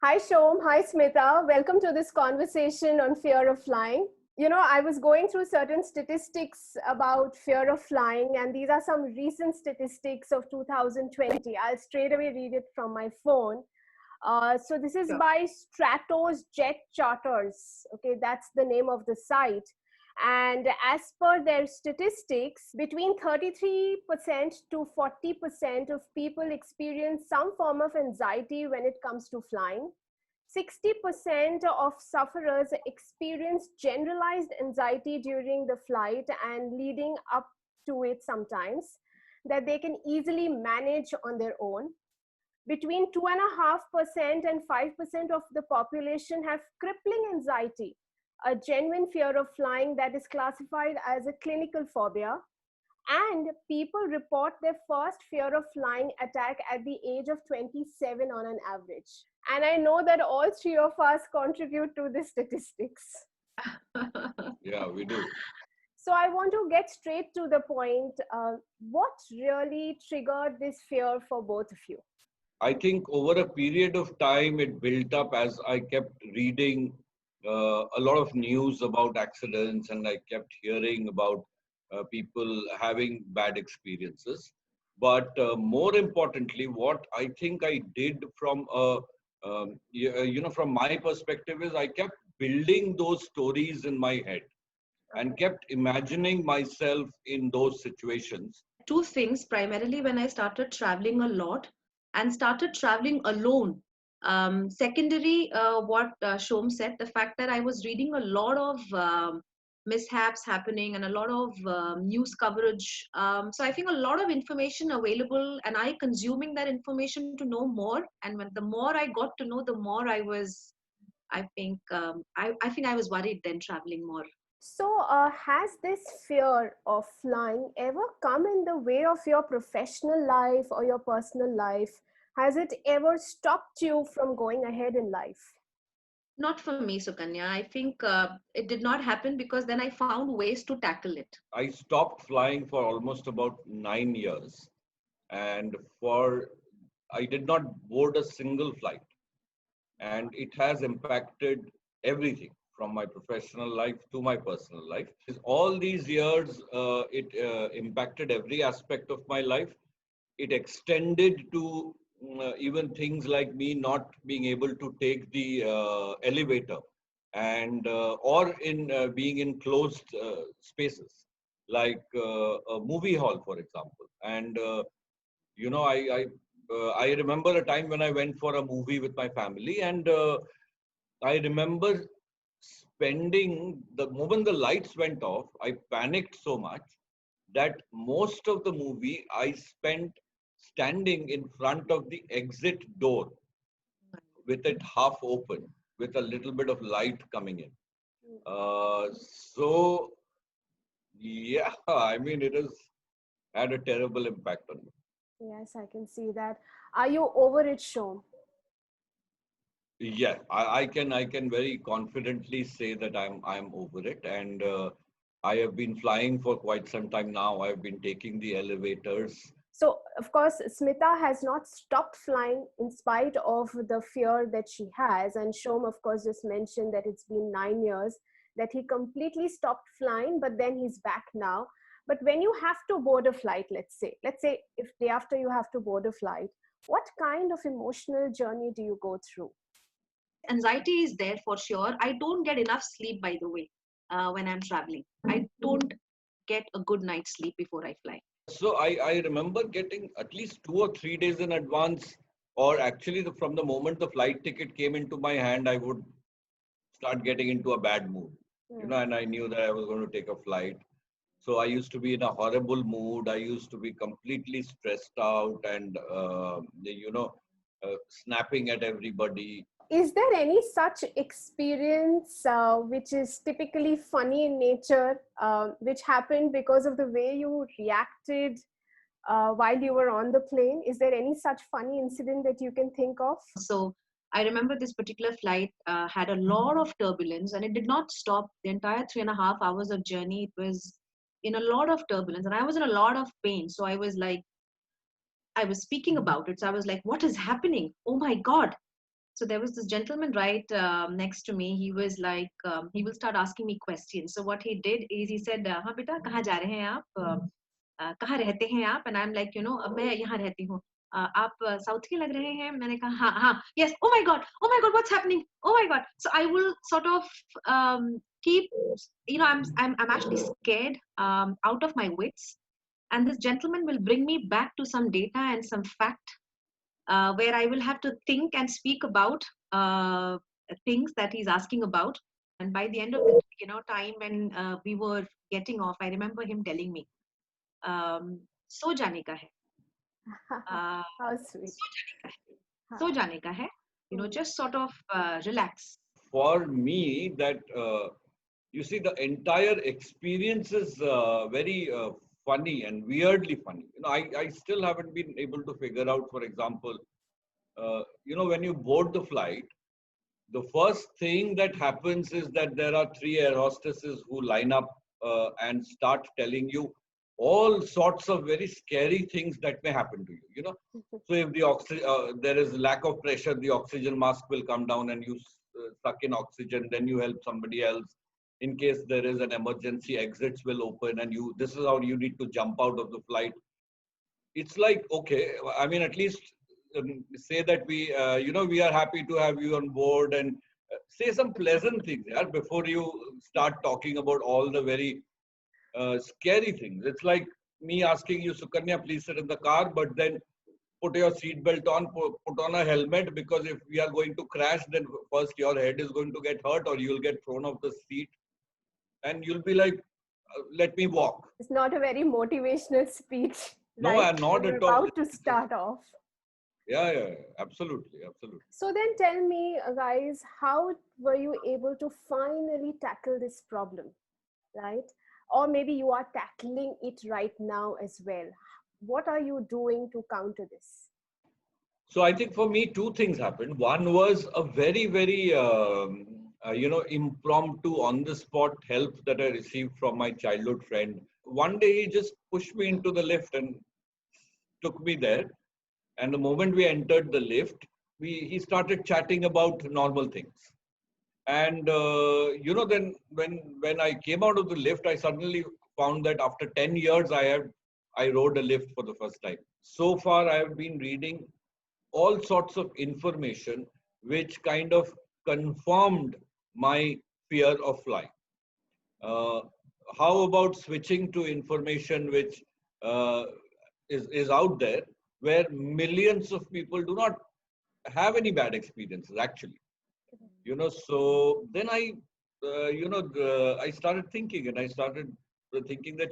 Hi Shom, hi Smita. Welcome to this conversation on fear of flying. I was going through certain statistics about fear of flying, and these are some recent statistics of 2020. I'll straight away read it from my phone. So this is Sure. by Stratos Jet Charters. Okay, that's the name of the site. And as per their statistics, between 33% to 40% of people experience some form of anxiety when it comes to flying. 60% of sufferers experience generalized anxiety during the flight and leading up to it sometimes that they can easily manage on their own. Between 2.5% and 5% of the population have crippling anxiety, a genuine fear of flying that is classified as a clinical phobia. And people report their first fear of flying attack at the age of 27 on an average. And I know that all three of us contribute to the statistics. Yeah, we do. So I want to get straight to the point. What really triggered this fear for both of you? I think over a period of time, it built up as I kept reading a lot of news about accidents and I kept hearing about people having bad experiences. But more importantly, what I think I did from from my perspective is I kept building those stories in my head and kept imagining myself in those situations. Two things, primarily when I started traveling a lot and started traveling alone. Secondary, what Shom said, the fact that I was reading a lot of mishaps happening and a lot of news coverage. So I think a lot of information available, and I consuming that information to know more. And when the more I got to know, the more I think I was worried then traveling more. So, has this fear of flying ever come in the way of your professional life or your personal life? Has it ever stopped you from going ahead in life? Not for me, Sukanya. I think it did not happen because then I found ways to tackle it. I stopped flying for almost about 9 years, and for I did not board a single flight, and it has impacted everything from my professional life to my personal life. All these years, it impacted every aspect of my life. It extended to even things like me not being able to take the elevator and or in being in closed spaces like a movie hall, for example. And you know, I remember a time when I went for a movie with my family, and I remember spending the moment the lights went off, I panicked so much that most of the movie I spent standing in front of the exit door with it half open, with a little bit of light coming in. So, yeah, I mean, it has had a terrible impact on me. Yes, I can see that. Are you over it, Shom? Yeah, I can very confidently say that I'm over it, and I have been flying for quite some time now. I've been taking the elevators. So, of course, Smita has not stopped flying in spite of the fear that she has. And Shom, of course, just mentioned that it's been 9 years that he completely stopped flying, but then he's back now. But when you have to board a flight, let's say if day after you have to board a flight, what kind of emotional journey do you go through? Anxiety is there for sure. I don't get enough sleep, by the way, when I'm traveling. I don't get a good night's sleep before I fly. So I remember getting at least 2 or 3 days in advance, or actually from the moment the flight ticket came into my hand, I would start getting into a bad mood. You know, and I knew that I was going to take a flight. So I used to be in a horrible mood. I used to be completely stressed out and, snapping at everybody. Is there any such experience which is typically funny in nature, which happened because of the way you reacted while you were on the plane? Is there any such funny incident that you can think of? So I remember this particular flight had a lot of turbulence and it did not stop the entire 3.5 hours of journey. It was in a lot of turbulence and I was in a lot of pain. So I was like, I was speaking about it. So I was like, what is happening? Oh my God. So there was this gentleman right next to me. He was like, he will start asking me questions. So what he did is he said, "हाँ बेटा कहाँ जा रहे हैं आप? कहाँ रहते हैं आप?" And I'm like, अब मैं यहाँ रहती हूँ. आप साउथ के लग रहे हैं. मैंने कहा हाँ हाँ. Yes. Oh my God, what's happening? Oh my God. So I will sort of keep, I'm actually scared out of my wits. And this gentleman will bring me back to some data and some fact where I will have to think and speak about things that he's asking about. And by the end of the time when we were getting off, I remember him telling me, "So jane ka hai, How sweet. so jane ka hai, so jane ka hai." Just sort of relax. For me, that you see, the entire experience is very funny and weirdly funny. I still haven't been able to figure out, for example, when you board the flight, the first thing that happens is that there are three air hostesses who line up and start telling you all sorts of very scary things that may happen to you. So if there is lack of pressure, the oxygen mask will come down and you suck in oxygen, then you help somebody else. In case there is an emergency, exits will open and this is how you need to jump out of the flight. It's like, okay, I mean, at least say that we are happy to have you on board, and say some pleasant things before you start talking about all the very scary things. It's like me asking you, Sukanya, please sit in the car, but then put your seatbelt on, put on a helmet, because if we are going to crash, then first your head is going to get hurt or you'll get thrown off the seat and you'll be like, let me walk. It's not a very motivational speech. No, Right? I'm not We're at all. about to start off. Yeah, absolutely. So then tell me, guys, how were you able to finally tackle this problem, right? Or maybe you are tackling it right now as well. What are you doing to counter this? So I think for me, two things happened. One was a very, very, impromptu, on the spot help that I received from my childhood friend. One day he just pushed me into the lift and took me there. And the moment we entered the lift, he started chatting about normal things. And then when I came out of the lift, I suddenly found that after 10 years, I rode a lift for the first time. So far, I have been reading all sorts of information which kind of confirmed my fear of flying. How about switching to information which is out there, where millions of people do not have any bad experiences actually? So then I started thinking, and I started thinking that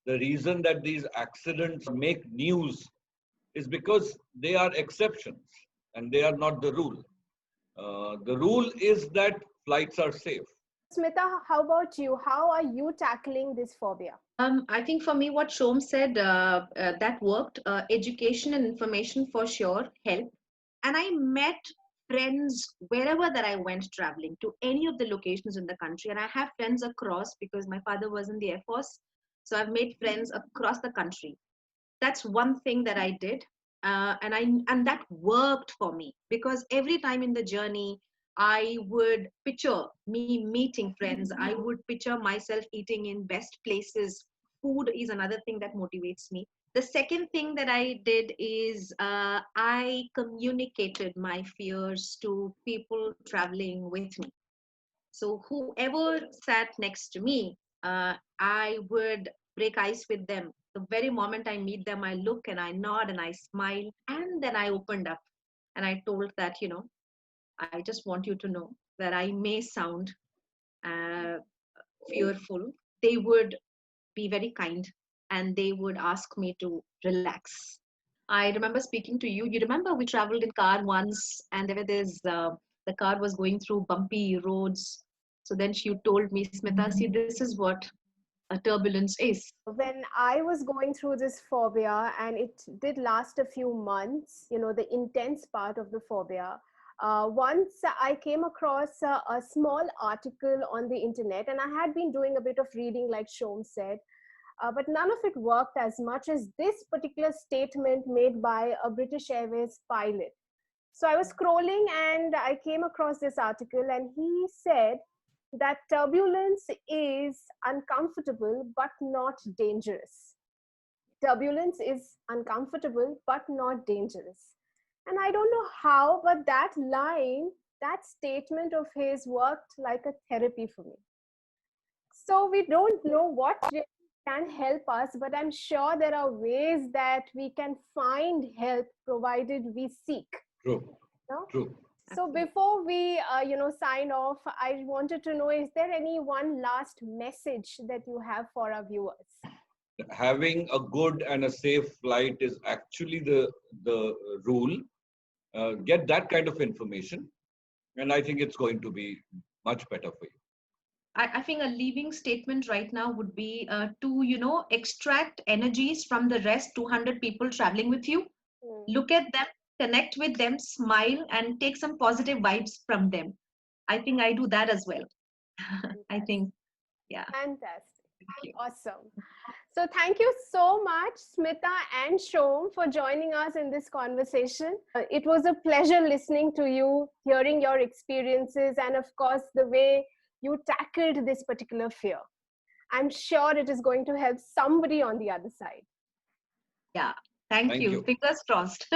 the reason that these accidents make news is because they are exceptions and they are not the rule. The rule is that flights are safe. Smita, how about you? How are you tackling this phobia? I think for me, what Shom said, that worked. Education and information for sure helped. And I met friends wherever that I went traveling to any of the locations in the country. And I have friends across because my father was in the Air Force. So I've made friends across the country. That's one thing that I did. And that worked for me, because every time in the journey, I would picture me meeting friends. I would picture myself eating in best places. Food is another thing that motivates me. The second thing that I did is I communicated my fears to people traveling with me. So whoever sat next to me, I would break ice with them. The very moment I meet them, I look and I nod and I smile. And then I opened up and I told that, I just want you to know that I may sound uh, fearful. They would be very kind and they would ask me to relax. I remember speaking to you. You remember we traveled in car once, and there were the car was going through bumpy roads. So then she told me, Smita, see, this is what a turbulence is. When I was going through this phobia, and it did last a few months, the intense part of the phobia, once I came across a small article on the internet, and I had been doing a bit of reading, like Shom said, but none of it worked as much as this particular statement made by a British Airways pilot. So I was scrolling and I came across this article, and he said that turbulence is uncomfortable but not dangerous. Turbulence is uncomfortable but not dangerous. And I don't know how, but that line, that statement of his worked like a therapy for me. So we don't know what really can help us, but I'm sure there are ways that we can find help provided we seek. True. No? True. So before we, sign off, I wanted to know: is there any one last message that you have for our viewers? Having a good and a safe flight is actually the rule. Get that kind of information, and I think it's going to be much better for you. I think a leaving statement right now would be to extract energies from the rest 200 people traveling with you. Look at them, connect with them, smile, and take some positive vibes from them. I think I do that as well. I think, yeah. Fantastic. Thank you. Awesome. So thank you so much, Smita and Shom, for joining us in this conversation. It was a pleasure listening to you, hearing your experiences, and of course, the way you tackled this particular fear. I'm sure it is going to help somebody on the other side. Yeah. Thank you. You. Fingers crossed.